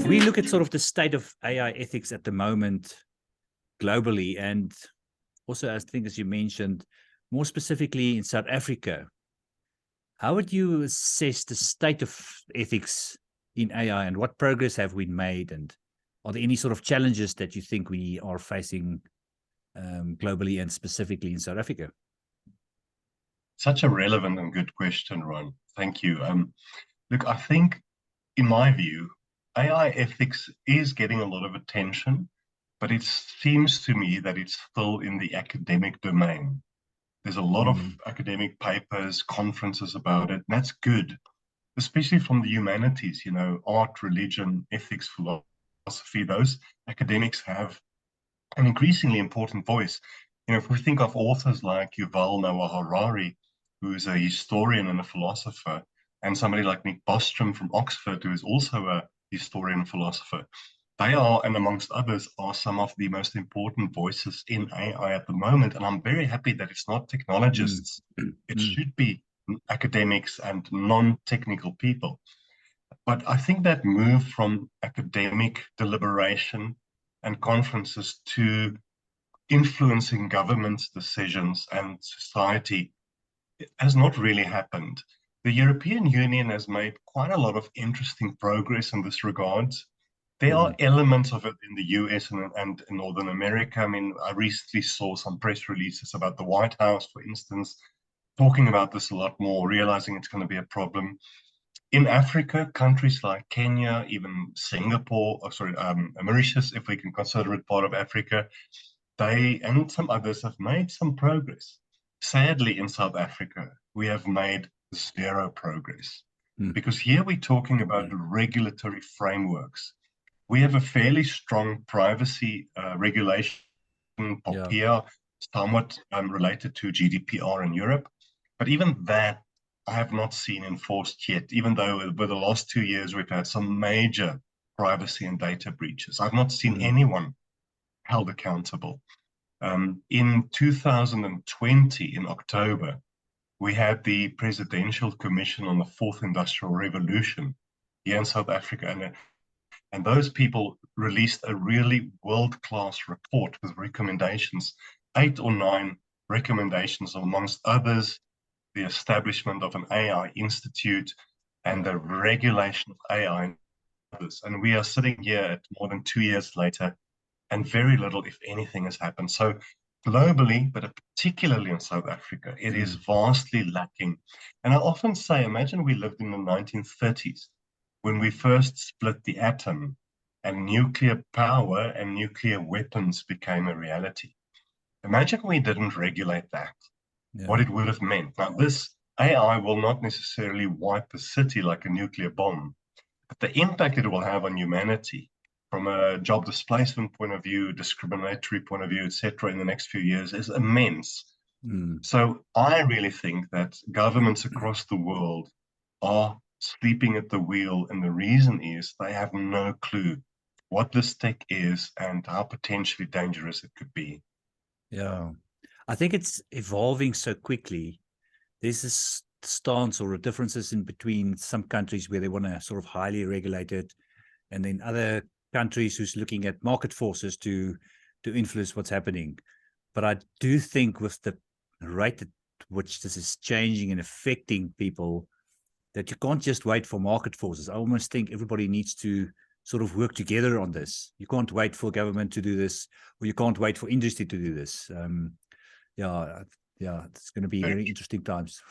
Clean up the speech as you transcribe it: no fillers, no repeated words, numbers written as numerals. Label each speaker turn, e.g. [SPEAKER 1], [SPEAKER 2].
[SPEAKER 1] we look at sort of the state of AI ethics at the moment globally, and also I think, as you mentioned, more specifically in South Africa, how would you assess the state of ethics in AI, and what progress have we made? And are there any sort of challenges that you think we are facing globally and specifically in South Africa?
[SPEAKER 2] Such a relevant and good question, Ruan. Thank you. Look, I think, in my view, AI ethics is getting a lot of attention, but it seems to me that it's still in the academic domain. There's a lot of academic papers, conferences about it, and that's good, especially from the humanities, art, religion, ethics, philosophy. Those academics have an increasingly important voice. If we think of authors like Yuval Noah Harari, who's a historian and a philosopher, and somebody like Nick Bostrom from Oxford, who is also a historian and philosopher, they are, and amongst others, are some of the most important voices in AI at the moment. And I'm very happy that it's not technologists. It should be academics and non-technical people. But I think that move from academic deliberation and conferences to influencing government's decisions and society has not really happened. The European Union has made quite a lot of interesting progress in this regard. There are elements of it in the US and in Northern America. I mean, I recently saw some press releases about the White House, for instance, talking about this a lot more, realizing it's going to be a problem. In Africa, countries like Kenya, even Singapore, Mauritius, if we can consider it part of Africa, they and some others have made some progress. Sadly, in South Africa, we have made zero progress, because here we're talking about regulatory frameworks. We have a fairly strong privacy regulation, POPIA, somewhat related to GDPR in Europe. But even that, I have not seen enforced yet, even though over the last 2 years, we've had some major privacy and data breaches. I've not seen anyone held accountable. In 2020, in October, we had the Presidential Commission on the Fourth Industrial Revolution here in South Africa. And those people released a really world-class report with recommendations, 8 or 9 recommendations, amongst others, the establishment of an AI institute and the regulation of AI and others. And we are sitting here at more than 2 years later, and very little, if anything, has happened. So globally, but particularly in South Africa, it is vastly lacking. And I often say, imagine we lived in the 1930s, when we first split the atom and nuclear power and nuclear weapons became a reality. Imagine we didn't regulate that, what it would have meant. Now, this AI will not necessarily wipe a city like a nuclear bomb, but the impact it will have on humanity from a job displacement point of view, discriminatory point of view, etc., in the next few years is immense. So I really think that governments across the world are sleeping at the wheel, and the reason is they have no clue what this tech is and how potentially dangerous it could be.
[SPEAKER 1] Yeah, I think it's evolving so quickly. There's this stance or differences in between some countries where they want to sort of highly regulate it, and then other countries who's looking at market forces to influence what's happening. But I do think with the rate at which this is changing and affecting people, that you can't just wait for market forces. I almost think everybody needs to sort of work together on this. You can't wait for government to do this, or you can't wait for industry to do this. Yeah, it's going to be very interesting times.